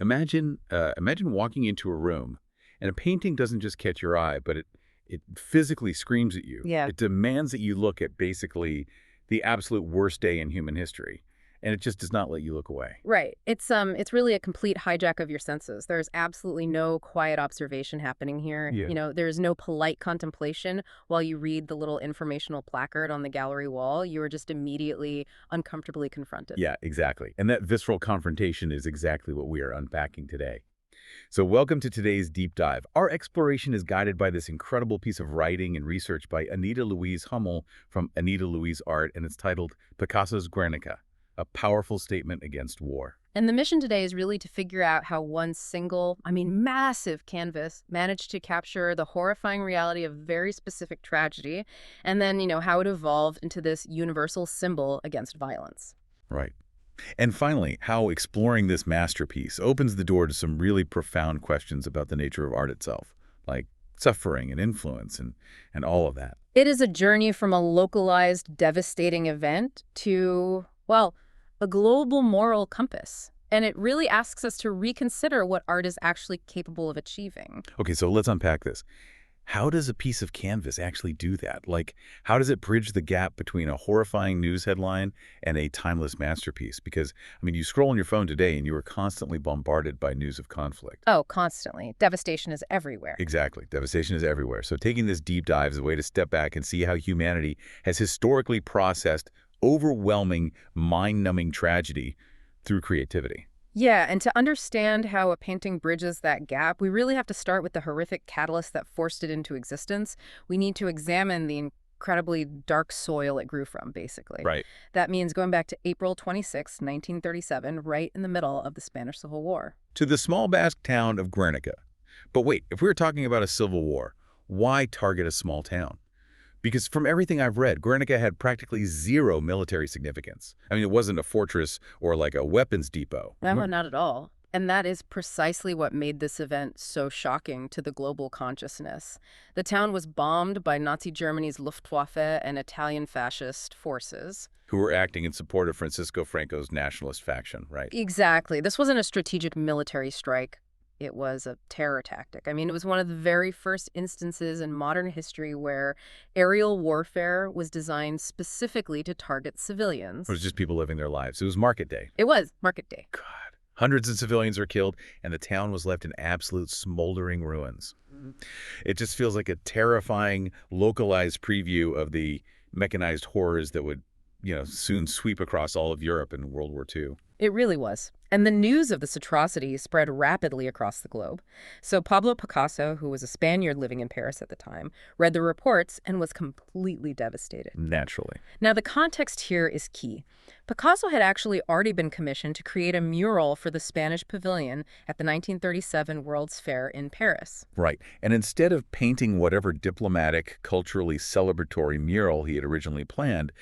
Imagine walking into a room, and a painting doesn't just catch your eye, but it physically screams at you. Yeah. It demands that you look at basically the absolute worst day in human history, and it just does not let you look away. Right. It's really a complete hijack of your senses. There's absolutely no quiet observation happening here. Yeah. There's no polite contemplation while you read the little informational placard on the gallery wall. You are just immediately uncomfortably confronted. Yeah, exactly. And that visceral confrontation is exactly what we are unpacking today. So welcome to today's deep dive. Our exploration is guided by this incredible piece of writing and research by Anita Louise Hummel from Anita Louise Art, and it's titled Picasso's Guernica, a powerful statement against war. And the mission today is really to figure out how one single, massive canvas managed to capture the horrifying reality of very specific tragedy, and then, how it evolved into this universal symbol against violence. Right. And finally, how exploring this masterpiece opens the door to some really profound questions about the nature of art itself, like suffering and influence and all of that. It is a journey from a localized, devastating event to, well, a global moral compass. And it really asks us to reconsider what art is actually capable of achieving. Okay, so let's unpack this. How does a piece of canvas actually do that? Like, how does it bridge the gap between a horrifying news headline and a timeless masterpiece? Because, you scroll on your phone today and you are constantly bombarded by news of conflict. Oh, constantly. Devastation is everywhere. Exactly. Devastation is everywhere. So taking this deep dive is a way to step back and see how humanity has historically processed overwhelming, mind-numbing tragedy through creativity. Yeah, and to understand how a painting bridges that gap, we really have to start with the horrific catalyst that forced it into existence. We need to examine the incredibly dark soil it grew from, basically. Right. That means going back to April 26, 1937, right in the middle of the Spanish Civil War. To the small Basque town of Guernica. But wait, if we were talking about a civil war, why target a small town? Because from everything I've read, Guernica had practically zero military significance. It wasn't a fortress or like a weapons depot. No, not at all. And that is precisely what made this event so shocking to the global consciousness. The town was bombed by Nazi Germany's Luftwaffe and Italian fascist forces. Who were acting in support of Francisco Franco's nationalist faction, right? Exactly. This wasn't a strategic military strike. It was a terror tactic. It was one of the very first instances in modern history where aerial warfare was designed specifically to target civilians. It was just people living their lives. It was market day. It was market day. God. Hundreds of civilians were killed, and the town was left in absolute smoldering ruins. It just feels like a terrifying, localized preview of the mechanized horrors that would, soon sweep across all of Europe in World War II. It really was. And the news of this atrocity spread rapidly across the globe. So Pablo Picasso, who was a Spaniard living in Paris at the time, read the reports and was completely devastated. Naturally. Now, the context here is key. Picasso had actually already been commissioned to create a mural for the Spanish pavilion at the 1937 World's Fair in Paris. Right. And instead of painting whatever diplomatic, culturally celebratory mural he had originally planned,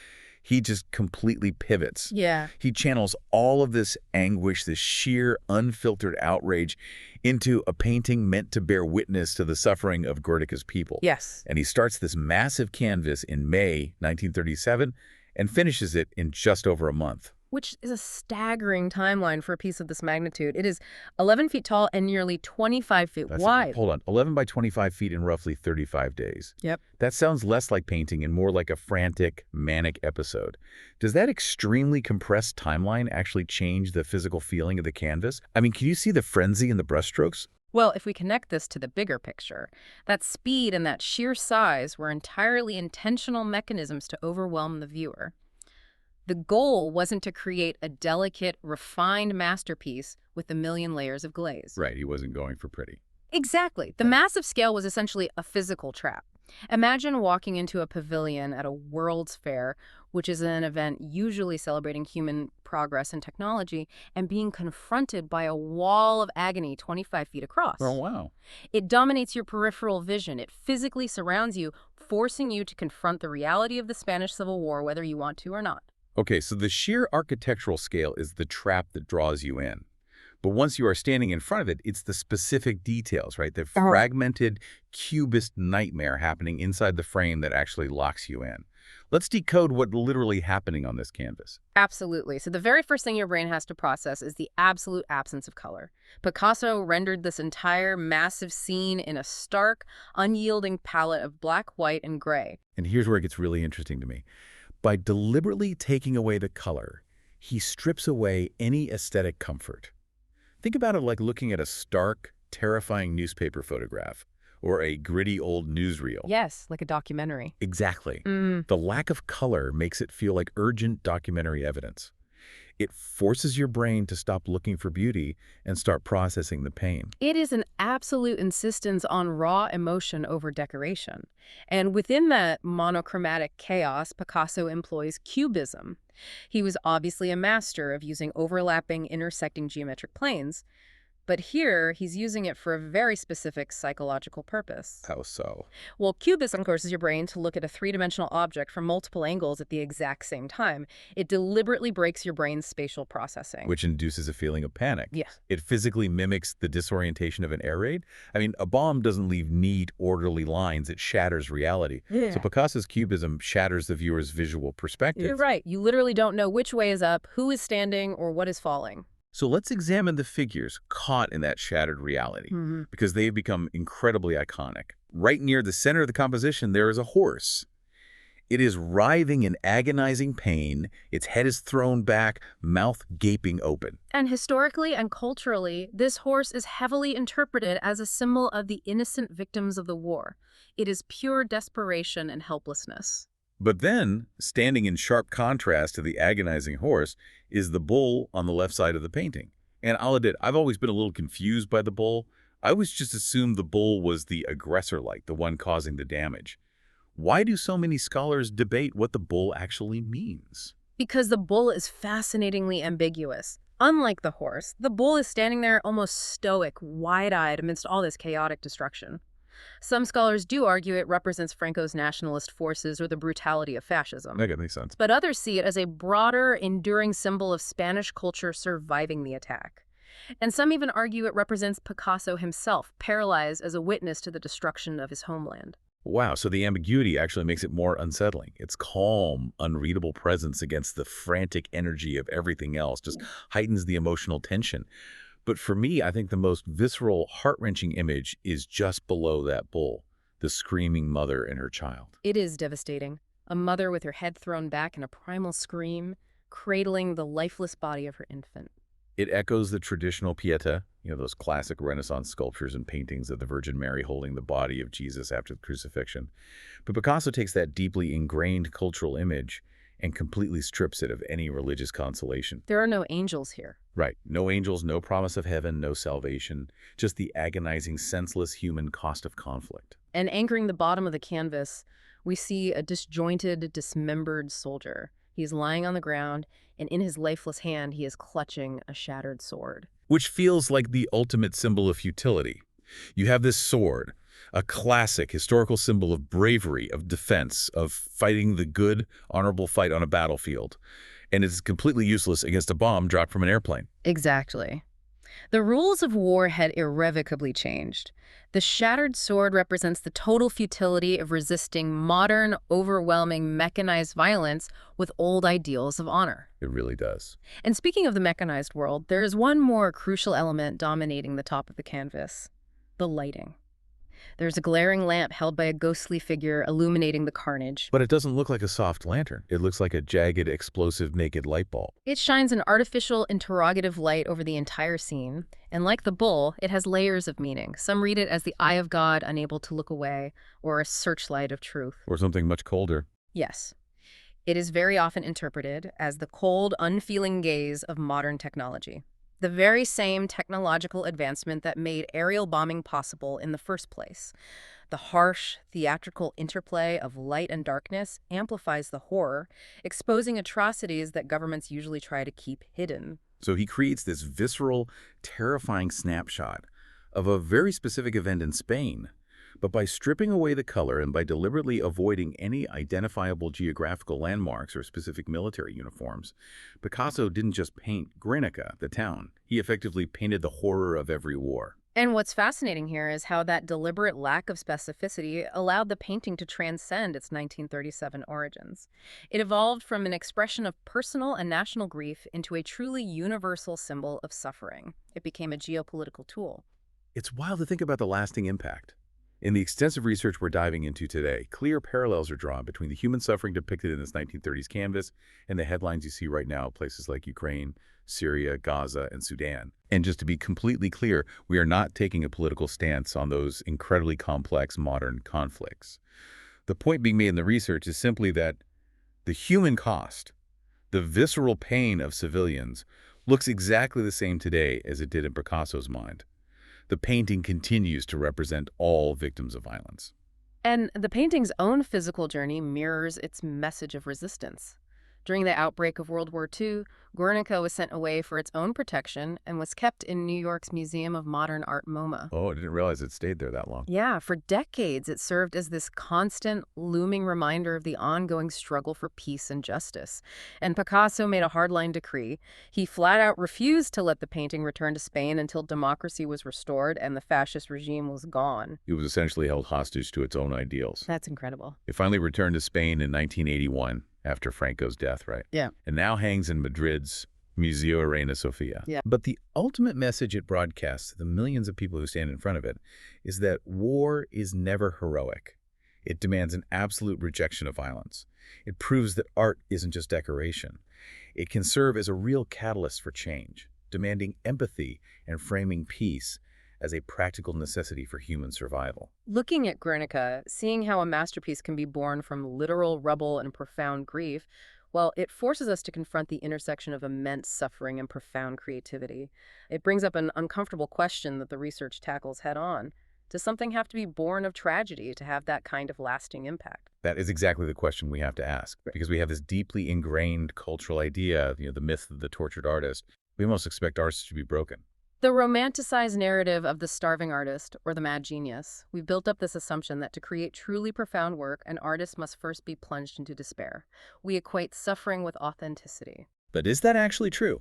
he just completely pivots. Yeah. He channels all of this anguish, this sheer, unfiltered outrage into a painting meant to bear witness to the suffering of Guernica's people. Yes. And he starts this massive canvas in May 1937 and finishes it in just over a month. Which is a staggering timeline for a piece of this magnitude. It is 11 feet tall and nearly 25 feet wide. Hold on. 11 by 25 feet in roughly 35 days. Yep. That sounds less like painting and more like a frantic, manic episode. Does that extremely compressed timeline actually change the physical feeling of the canvas? Can you see the frenzy in the brushstrokes? Well, if we connect this to the bigger picture, that speed and that sheer size were entirely intentional mechanisms to overwhelm the viewer. The goal wasn't to create a delicate, refined masterpiece with a million layers of glaze. Right, he wasn't going for pretty. Exactly. The massive scale was essentially a physical trap. Imagine walking into a pavilion at a World's Fair, which is an event usually celebrating human progress and technology, and being confronted by a wall of agony 25 feet across. Oh, wow. It dominates your peripheral vision. It physically surrounds you, forcing you to confront the reality of the Spanish Civil War, whether you want to or not. Okay, so the sheer architectural scale is the trap that draws you in. But once you are standing in front of it, it's the specific details, right? The fragmented Cubist nightmare happening inside the frame that actually locks you in. Let's decode what's literally happening on this canvas. Absolutely. So the very first thing your brain has to process is the absolute absence of color. Picasso rendered this entire massive scene in a stark, unyielding palette of black, white, and gray. And here's where it gets really interesting to me. By deliberately taking away the color, he strips away any aesthetic comfort. Think about it like looking at a stark, terrifying newspaper photograph or a gritty old newsreel. Yes, like a documentary. Exactly. The lack of color makes it feel like urgent documentary evidence. It forces your brain to stop looking for beauty and start processing the pain. It is an absolute insistence on raw emotion over decoration. And within that monochromatic chaos, Picasso employs Cubism. He was obviously a master of using overlapping, intersecting geometric planes. But here, he's using it for a very specific psychological purpose. How so? Well, Cubism forces your brain to look at a three-dimensional object from multiple angles at the exact same time. It deliberately breaks your brain's spatial processing. Which induces a feeling of panic. Yes. It physically mimics the disorientation of an air raid. I mean, a bomb doesn't leave neat, orderly lines. It shatters reality. Yeah. So Picasso's Cubism shatters the viewer's visual perspective. You're right. You literally don't know which way is up, who is standing, or what is falling. So let's examine the figures caught in that shattered reality, because they've become incredibly iconic. Right near the center of the composition, there is a horse. It is writhing in agonizing pain. Its head is thrown back, mouth gaping open. And historically and culturally, this horse is heavily interpreted as a symbol of the innocent victims of the war. It is pure desperation and helplessness. But then, standing in sharp contrast to the agonizing horse, is the bull on the left side of the painting. And I'll admit, I've always been a little confused by the bull. I always just assumed the bull was the aggressor, like the one causing the damage. Why do so many scholars debate what the bull actually means? Because the bull is fascinatingly ambiguous. Unlike the horse, the bull is standing there almost stoic, wide-eyed amidst all this chaotic destruction. Some scholars do argue it represents Franco's nationalist forces or the brutality of fascism. That makes sense. But others see it as a broader, enduring symbol of Spanish culture surviving the attack. And some even argue it represents Picasso himself, paralyzed as a witness to the destruction of his homeland. Wow, so the ambiguity actually makes it more unsettling. Its calm, unreadable presence against the frantic energy of everything else just heightens the emotional tension. But for me, I think the most visceral, heart-wrenching image is just below that bull, the screaming mother and her child. It is devastating. A mother with her head thrown back in a primal scream, cradling the lifeless body of her infant. It echoes the traditional Pietà, those classic Renaissance sculptures and paintings of the Virgin Mary holding the body of Jesus after the crucifixion. But Picasso takes that deeply ingrained cultural image and completely strips it of any religious consolation. There are no angels here. Right. No angels, no promise of heaven, no salvation, just the agonizing, senseless human cost of conflict. And anchoring the bottom of the canvas, we see a disjointed, dismembered soldier. He's lying on the ground, and in his lifeless hand, he is clutching a shattered sword. Which feels like the ultimate symbol of futility. You have this sword, a classic historical symbol of bravery, of defense, of fighting the good, honorable fight on a battlefield. And it's completely useless against a bomb dropped from an airplane. Exactly. The rules of war had irrevocably changed. The shattered sword represents the total futility of resisting modern, overwhelming, mechanized violence with old ideals of honor. It really does. And speaking of the mechanized world, there is one more crucial element dominating the top of the canvas: the lighting. There's a glaring lamp held by a ghostly figure illuminating the carnage. But it doesn't look like a soft lantern. It looks like a jagged, explosive, naked light bulb. It shines an artificial, interrogative light over the entire scene. And like the bull, it has layers of meaning. Some read it as the eye of God unable to look away, or a searchlight of truth. Or something much colder. Yes. It is very often interpreted as the cold, unfeeling gaze of modern technology. The very same technological advancement that made aerial bombing possible in the first place. The harsh, theatrical interplay of light and darkness amplifies the horror, exposing atrocities that governments usually try to keep hidden. So he creates this visceral, terrifying snapshot of a very specific event in Spain. But by stripping away the color and by deliberately avoiding any identifiable geographical landmarks or specific military uniforms, Picasso didn't just paint Guernica, the town. He effectively painted the horror of every war. And what's fascinating here is how that deliberate lack of specificity allowed the painting to transcend its 1937 origins. It evolved from an expression of personal and national grief into a truly universal symbol of suffering. It became a geopolitical tool. It's wild to think about the lasting impact. In the extensive research we're diving into today, clear parallels are drawn between the human suffering depicted in this 1930s canvas and the headlines you see right now at places like Ukraine, Syria, Gaza, and Sudan. And just to be completely clear, we are not taking a political stance on those incredibly complex modern conflicts. The point being made in the research is simply that the human cost, the visceral pain of civilians, looks exactly the same today as it did in Picasso's mind. The painting continues to represent all victims of violence. And the painting's own physical journey mirrors its message of resistance. During the outbreak of World War II, Guernica was sent away for its own protection and was kept in New York's Museum of Modern Art MoMA. Oh, I didn't realize it stayed there that long. Yeah, for decades it served as this constant, looming reminder of the ongoing struggle for peace and justice. And Picasso made a hardline decree. He flat out refused to let the painting return to Spain until democracy was restored and the fascist regime was gone. It was essentially held hostage to its own ideals. That's incredible. It finally returned to Spain in 1981. After Franco's death, right? Yeah. And now hangs in Madrid's Museo Reina Sofia. Yeah. But the ultimate message it broadcasts to the millions of people who stand in front of it is that war is never heroic. It demands an absolute rejection of violence. It proves that art isn't just decoration. It can serve as a real catalyst for change, demanding empathy and framing peace as a practical necessity for human survival. Looking at Guernica, seeing how a masterpiece can be born from literal rubble and profound grief, well, it forces us to confront the intersection of immense suffering and profound creativity. It brings up an uncomfortable question that the research tackles head-on. Does something have to be born of tragedy to have that kind of lasting impact? That is exactly the question we have to ask, because we have this deeply ingrained cultural idea, the myth of the tortured artist. We almost expect artists to be broken. The romanticized narrative of the starving artist or the mad genius. We've built up this assumption that to create truly profound work, an artist must first be plunged into despair. We equate suffering with authenticity. But is that actually true?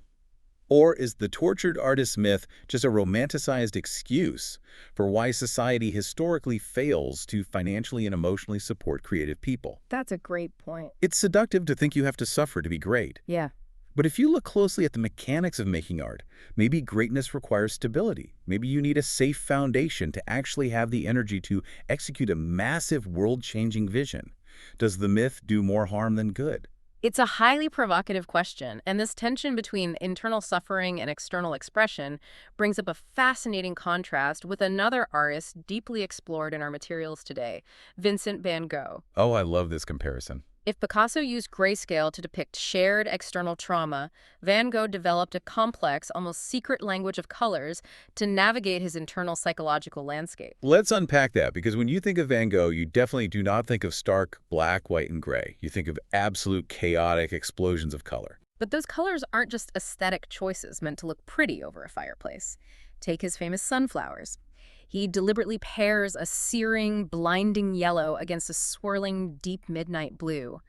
Or is the tortured artist myth just a romanticized excuse for why society historically fails to financially and emotionally support creative people? That's a great point. It's seductive to think you have to suffer to be great. Yeah. But if you look closely at the mechanics of making art, maybe greatness requires stability. Maybe you need a safe foundation to actually have the energy to execute a massive world-changing vision. Does the myth do more harm than good? It's a highly provocative question, and this tension between internal suffering and external expression brings up a fascinating contrast with another artist deeply explored in our materials today, Vincent van Gogh. Oh, I love this comparison. If Picasso used grayscale to depict shared external trauma, Van Gogh developed a complex, almost secret language of colors to navigate his internal psychological landscape. Let's unpack that, because when you think of Van Gogh, you definitely do not think of stark black, white, and gray. You think of absolute chaotic explosions of color. But those colors aren't just aesthetic choices meant to look pretty over a fireplace. Take his famous sunflowers. He deliberately pairs a searing, blinding yellow against a swirling, deep midnight blue.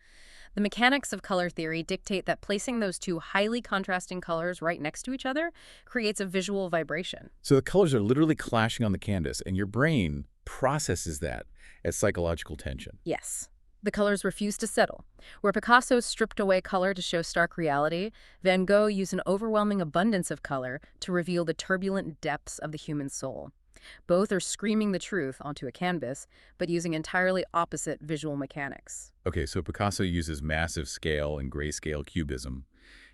The mechanics of color theory dictate that placing those two highly contrasting colors right next to each other creates a visual vibration. So the colors are literally clashing on the canvas, and your brain processes that as psychological tension. Yes. The colors refuse to settle. Where Picasso stripped away color to show stark reality, Van Gogh used an overwhelming abundance of color to reveal the turbulent depths of the human soul. Both are screaming the truth onto a canvas, but using entirely opposite visual mechanics. Okay, so Picasso uses massive scale and grayscale cubism,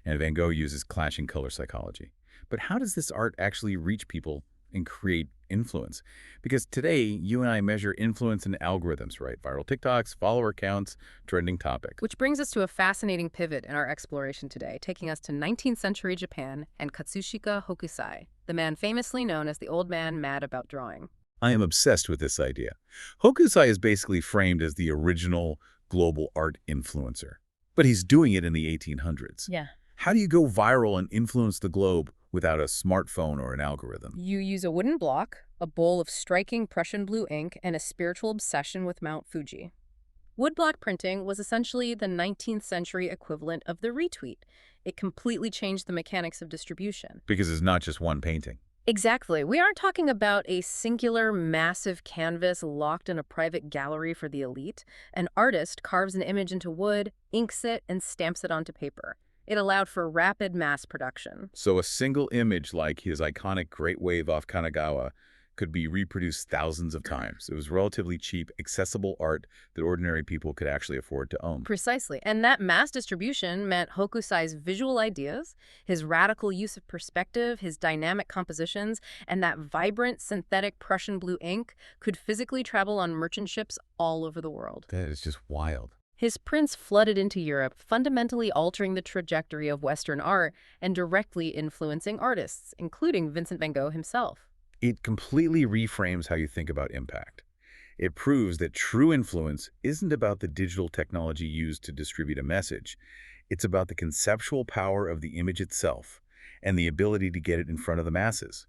and Van Gogh uses clashing color psychology. But how does this art actually reach people and create influence? Because today, you and I measure influence in algorithms, right? Viral TikToks, follower counts, trending topic. Which brings us to a fascinating pivot in our exploration today, taking us to 19th century Japan and Katsushika Hokusai, the man famously known as the old man mad about drawing. I am obsessed with this idea. Hokusai is basically framed as the original global art influencer, but he's doing it in the 1800s. Yeah. How do you go viral and influence the globe without a smartphone or an algorithm. You use a wooden block, a bowl of striking Prussian blue ink, and a spiritual obsession with Mount Fuji. Woodblock printing was essentially the 19th century equivalent of the retweet. It completely changed the mechanics of distribution. Because it's not just one painting. Exactly. We aren't talking about a singular, massive canvas locked in a private gallery for the elite. An artist carves an image into wood, inks it, and stamps it onto paper. It allowed for rapid mass production. So a single image like his iconic Great Wave off Kanagawa could be reproduced thousands of times. It was relatively cheap, accessible art that ordinary people could actually afford to own. Precisely. And that mass distribution meant Hokusai's visual ideas, his radical use of perspective, his dynamic compositions, and that vibrant synthetic Prussian blue ink could physically travel on merchant ships all over the world. That is just wild. His prints flooded into Europe, fundamentally altering the trajectory of Western art and directly influencing artists, including Vincent van Gogh himself. It completely reframes how you think about impact. It proves that true influence isn't about the digital technology used to distribute a message. It's about the conceptual power of the image itself and the ability to get it in front of the masses.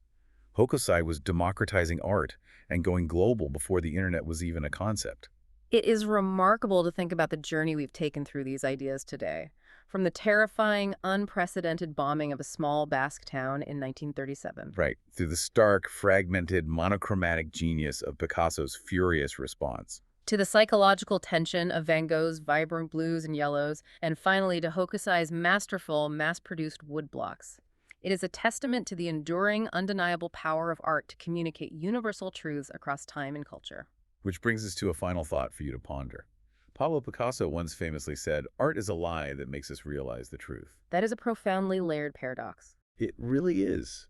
Hokusai was democratizing art and going global before the internet was even a concept. It is remarkable to think about the journey we've taken through these ideas today. From the terrifying, unprecedented bombing of a small Basque town in 1937. Right, through the stark, fragmented, monochromatic genius of Picasso's furious response. To the psychological tension of Van Gogh's vibrant blues and yellows, and finally to Hokusai's masterful, mass-produced woodblocks. It is a testament to the enduring, undeniable power of art to communicate universal truths across time and culture. Which brings us to a final thought for you to ponder. Pablo Picasso once famously said, "Art is a lie that makes us realize the truth." That is a profoundly layered paradox. It really is.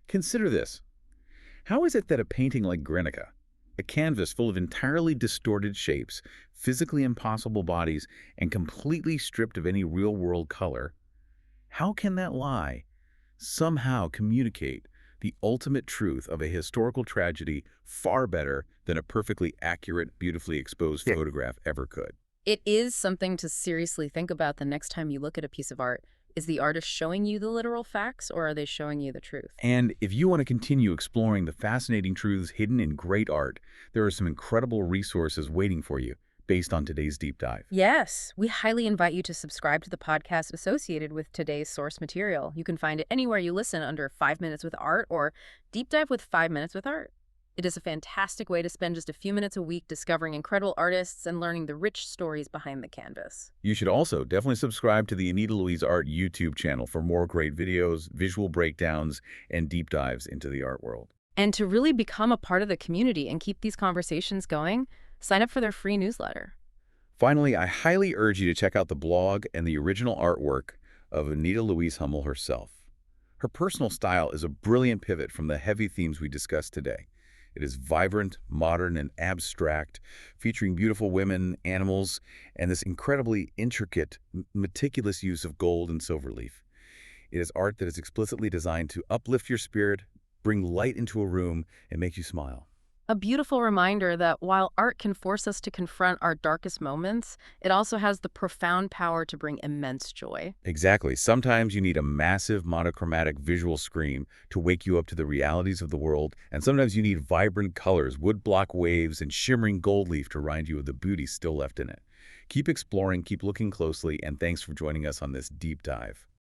Consider this. How is it that a painting like Guernica, a canvas full of entirely distorted shapes, physically impossible bodies, and completely stripped of any real-world color, how can that lie somehow communicate the ultimate truth of a historical tragedy far better than a perfectly accurate, beautifully exposed photograph ever could? It is something to seriously think about the next time you look at a piece of art. Is the artist showing you the literal facts, or are they showing you the truth? And if you want to continue exploring the fascinating truths hidden in great art, there are some incredible resources waiting for you based on today's deep dive. Yes, we highly invite you to subscribe to the podcast associated with today's source material. You can find it anywhere you listen under 5 Minutes with Art or Deep Dive with 5 Minutes with Art. It is a fantastic way to spend just a few minutes a week discovering incredible artists and learning the rich stories behind the canvas. You should also definitely subscribe to the Anita Louise Art YouTube channel for more great videos, visual breakdowns, and deep dives into the art world. And to really become a part of the community and keep these conversations going, sign up for their free newsletter. Finally, I highly urge you to check out the blog and the original artwork of Anita Louise Hummel herself. Her personal style is a brilliant pivot from the heavy themes we discussed today. It is vibrant, modern, and abstract, featuring beautiful women, animals, and this incredibly intricate, meticulous use of gold and silver leaf. It is art that is explicitly designed to uplift your spirit, bring light into a room, and make you smile. A beautiful reminder that while art can force us to confront our darkest moments, it also has the profound power to bring immense joy. Exactly. Sometimes you need a massive monochromatic visual scream to wake you up to the realities of the world, and sometimes you need vibrant colors, woodblock waves, and shimmering gold leaf to remind you of the beauty still left in it. Keep exploring, keep looking closely, and thanks for joining us on this deep dive.